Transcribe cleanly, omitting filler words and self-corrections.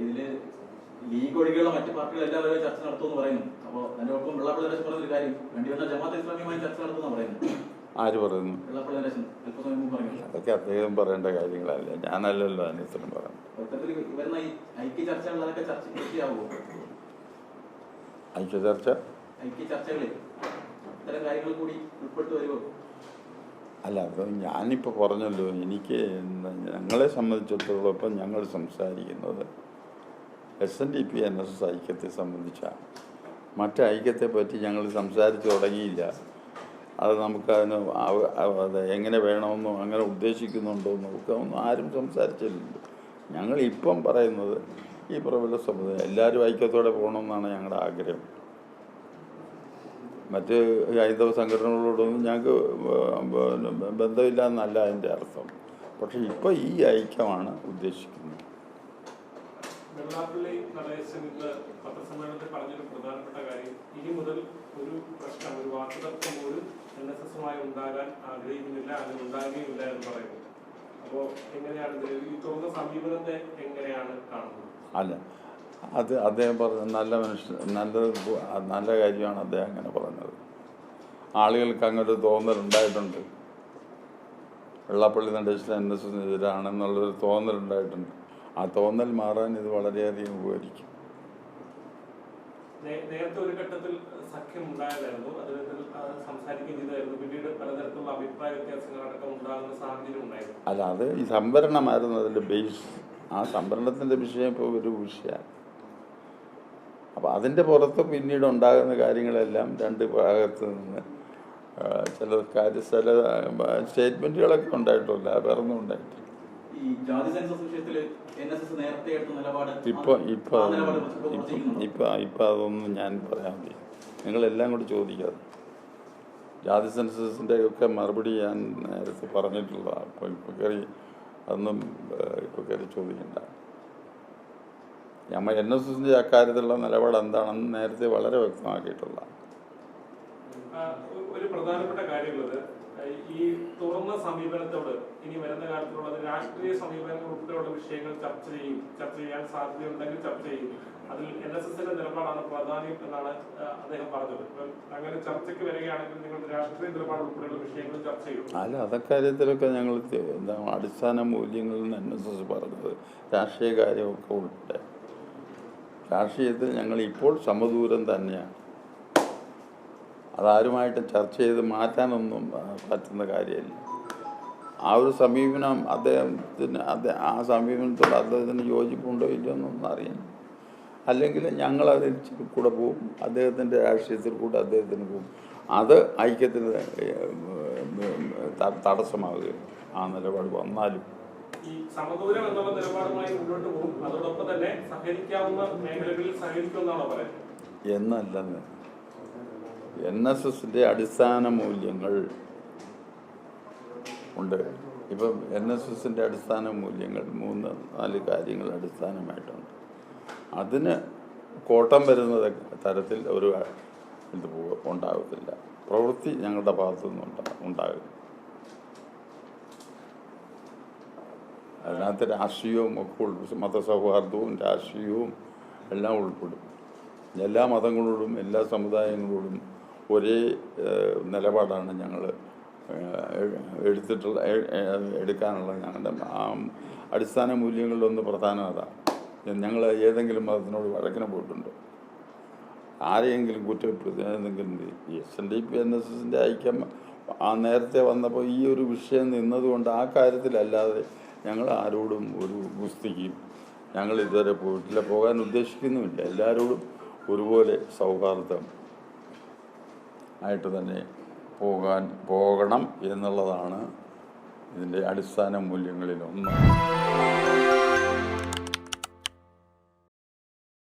ഇതില് ലീഗ് ഒഴികെയുള്ള മറ്റു പാർട്ടികൾ എല്ലാവരും ചർച്ച നടത്തുമെന്ന് പറയുന്നു. അപ്പോൾ അതിനൊപ്പം വെള്ളാപ്പള്ളി നടേശൻ പറഞ്ഞൊരു കാര്യം വേണ്ടി വന്ന ജമാഅത്തെ ഇസ്ലാമിയുമായി ചർച്ച നടത്തുമെന്ന് പറയുന്നു. ആര് പറയുന്നു? വെള്ളാപ്പള്ളി നടേശൻ അല്പസമയം മുമ്പ് പറഞ്ഞു. അതൊക്കെ അദ്ദേഹം പറയേണ്ട കാര്യങ്ങളല്ല, ഞാനല്ലല്ലോ അതിനെല്ലാം പറയുന്നത്. മൊത്തത്തിൽ വരുന്ന ഈ ഐക്യ ചർച്ചകളിലൊക്കെ ചർച്ചയാവുമോ? ഐക്യ ചർച്ചകളിൽ ഇത്തരം കാര്യങ്ങൾ കൂടി ഉൾപ്പെട്ടു വരുമോ? അല്ല, അത് ഞാനിപ്പോൾ പറഞ്ഞല്ലോ, എനിക്ക് ഞങ്ങളെ സംബന്ധിച്ചിടത്തോളം ഇപ്പം ഞങ്ങൾ സംസാരിക്കുന്നത് SNDP NSS ഐക്യത്തെ സംബന്ധിച്ചാണ്. മറ്റ് ഐക്യത്തെ പറ്റി ഞങ്ങൾ സംസാരിച്ച് തുടങ്ങിയില്ല. അത് നമുക്കതിന് അത് എങ്ങനെ വേണമെന്നോ അങ്ങനെ ഉദ്ദേശിക്കുന്നുണ്ടോ നോക്കാമെന്നോ ആരും സംസാരിച്ചില്ലല്ലോ. ഞങ്ങളിപ്പം പറയുന്നത് ഈ പ്രബല സമുദായം എല്ലാവരും ഐക്യത്തോടെ പോകണമെന്നാണ് ഞങ്ങളുടെ ആഗ്രഹം. മറ്റ് ഹൈന്ദവ സംഘടനകളോടൊന്നും ഞങ്ങൾക്ക് ബന്ധമില്ല എന്നല്ല അതിൻ്റെ അർത്ഥം. പക്ഷെ ഇപ്പോൾ ഈ ഐക്യമാണ് ഉദ്ദേശിക്കുന്നത്. വെള്ളാപ്പള്ളി നടേശൻ ഇന്ന് പത്രസമ്മേളനത്തിൽ പറഞ്ഞൊരു പ്രധാനപ്പെട്ട കാര്യം, ഇനി മുതൽ ഒരു പ്രശ്നം, ഒരു വാക്കുതർക്കം പോലും NSSുമായി ഉണ്ടാകാൻ ആഗ്രഹിക്കുന്നില്ല, അങ്ങനെ ഉണ്ടാകുകയില്ല എന്ന് പറയുന്നു. അപ്പോൾ എങ്ങനെയാണ് ഈ തുറന്ന സമീപനത്തെ എങ്ങനെയാണ് കാണുന്നത്? അല്ല, അത് അദ്ദേഹം പറഞ്ഞ നല്ല കാര്യമാണ് അദ്ദേഹം അങ്ങനെ പറഞ്ഞത്. ആളുകൾക്ക് അങ്ങനെ ഒരു തോന്നലുണ്ടായിട്ടുണ്ട്, വെള്ളാപ്പള്ളി നടേശൻ NSSനെതിരാണെന്നുള്ളൊരു തോന്നലുണ്ടായിട്ടുണ്ട്. ആ തോന്നൽ മാറാൻ ഇത് വളരെയധികം ഉപകരിക്കും. നേരത്തെ ഒരു ഘട്ടത്തിൽ സഖ്യം ഉണ്ടായതായിരുന്നു, അദ്ദേഹത്തിൽ സംസാരിക്കുകയും ചെയ്തായിരുന്നു. പിന്നീട് പലതരത്തിലുള്ള അഭിപ്രായ വ്യത്യാസങ്ങളടക്കം ഉണ്ടാകുന്ന സാഹചര്യം ഉണ്ടായിരുന്നു. അല്ല, അത് ഈ സംവരണമായിരുന്നു അതിൻ്റെ ബേസ്. ആ സംവരണത്തിൻ്റെ വിഷയം ഇപ്പോൾ ഒരു വിഷയമാണ്. അപ്പോൾ അതിൻ്റെ പുറത്ത് പിന്നീട് ഉണ്ടാകുന്ന കാര്യങ്ങളെല്ലാം രണ്ട് ഭാഗത്ത് നിന്ന് ചില സ്റ്റേറ്റ്മെൻറ്റുകളൊക്കെ ഉണ്ടായിട്ടില്ല, വേറൊന്നും ഉണ്ടായിട്ടില്ല. ഇപ്പം അതൊന്നും ഞാൻ പറയാൻ വയ്യ. നിങ്ങളെല്ലാം കൂടി ചോദിക്കാതെ. ജാതി സെൻസസിൻ്റെ ഒക്കെ മറുപടി ഞാൻ നേരത്തെ പറഞ്ഞിട്ടുള്ള. അപ്പോൾ ഇപ്പോൾ കയറി അതൊന്നും ഇപ്പോൾ കയറി ചോദിക്കണ്ട. നമ്മൾ NSSൻ്റെ അക്കാര്യത്തിലുള്ള നിലപാട് എന്താണെന്ന് നേരത്തെ വളരെ വ്യക്തമാക്കിയിട്ടുള്ള. ഒരു പ്രധാനപ്പെട്ട കാര്യമുള്ളത്, ഈ തുറന്ന സമീപനത്തോട് ഇനി വരുന്ന കാലത്തുള്ളത് രാഷ്ട്രീയ സമീപനം ഉൾപ്പെടെയുള്ള വിഷയങ്ങൾ ചർച്ച ചെയ്യാൻ സാധ്യതയുണ്ടെങ്കിൽ ചർച്ച ചെയ്യും. അതിൽ NSSന്റെ നിലപാടാണ് പ്രാധാന്യം എന്നാണ് അദ്ദേഹം പറഞ്ഞത്. അങ്ങനെ ചർച്ചയ്ക്ക് വരികയാണെങ്കിൽ നിങ്ങൾ രാഷ്ട്രീയ നിലപാട് ഉൾപ്പെടെയുള്ള വിഷയങ്ങൾ ചർച്ച ചെയ്യും. അല്ല, അതൊക്കെ ഞങ്ങൾ അടിസ്ഥാന മൂല്യങ്ങളിൽ നിന്ന് NSS പറഞ്ഞത് രാഷ്ട്രീയ കാര്യമൊക്കെ ഉൾപ്പെടെ. രാഷ്ട്രീയത്തിൽ ഞങ്ങൾ ഇപ്പോൾ സമദൂരം തന്നെയാണ്. അതാരുമായിട്ടും ചർച്ച ചെയ്ത് മാറ്റാനൊന്നും പറ്റുന്ന കാര്യമില്ല. ആ ഒരു സമീപനം ആ സമീപനത്തോട് അദ്ദേഹത്തിന് യോജിപ്പുണ്ടോ ഇല്ലയോ എന്നൊന്നും അറിയാം. അല്ലെങ്കിൽ ഞങ്ങളതിന് കൂടെ പോകും, അദ്ദേഹത്തിൻ്റെ രാഷ്ട്രീയത്തിൽ കൂടെ അദ്ദേഹത്തിന് പോകും. അത് ഐക്യത്തിന് തടസ്സമാവുകയും ആ നിലപാട് വന്നാലും ഈ സമദൂരം എന്നുള്ള നിലപാടുമായി മുന്നോട്ട് പോകും. അതോടൊപ്പം തന്നെ സഹകരിക്കാവുന്ന മേഖലകളിൽ സഹകരിക്കുമെന്നാണോ പറയുന്നത്? എന്നല്ലെന്ന് NSSൻ്റെ അടിസ്ഥാന മൂല്യങ്ങൾ ഉണ്ട്. ഇപ്പം NSSൻ്റെ അടിസ്ഥാന മൂല്യങ്ങൾ 3-4 കാര്യങ്ങൾ അടിസ്ഥാനമായിട്ടുണ്ട്. അതിന് കോട്ടം വരുന്ന തരത്തിൽ ഒരു ഇത് ഉണ്ടാകത്തില്ല. പ്രവൃത്തി ഞങ്ങളുടെ ഭാഗത്തുനിന്ന് ഉണ്ടാകും. അതിനകത്ത് രാഷ്ട്രീയവും ഒക്കെ ഉൾപ്പെടും, മതസൗഹാർദ്ദവും രാഷ്ട്രീയവും എല്ലാം ഉൾപ്പെടും. എല്ലാ മതങ്ങളോടും എല്ലാ സമുദായങ്ങളോടും ഒരേ നിലപാടാണ് ഞങ്ങൾ എടുക്കാനുള്ള ഞങ്ങളുടെ ആ അടിസ്ഥാന മൂല്യങ്ങളിലൊന്ന് പ്രധാനം അതാണ്. ഞങ്ങൾ ഏതെങ്കിലും മതത്തിനോട് വഴക്കിന് പോയിട്ടുണ്ടോ? ആരെയെങ്കിലും കുറ്റപ്പെടുത്തി ഏതെങ്കിലും? SNDP NSSൻ്റെ ഐക്യം ആ നേരത്തെ വന്നപ്പോൾ ഈ ഒരു വിഷയം നിന്നതുകൊണ്ട് ആ കാര്യത്തിലല്ലാതെ ഞങ്ങൾ ആരോടും ഒരു ഗുസ്തിക്കും ഞങ്ങൾ ഇതുവരെ പോയിട്ടില്ല, പോകാൻ ഉദ്ദേശിക്കുന്നുമില്ല. എല്ലാവരോടും ഒരുപോലെ സൗഹാർദ്ദം ആയിട്ട് തന്നെ പോകണം എന്നുള്ളതാണ് ഇതിൻ്റെ അടിസ്ഥാന മൂല്യങ്ങളിലൊന്ന്.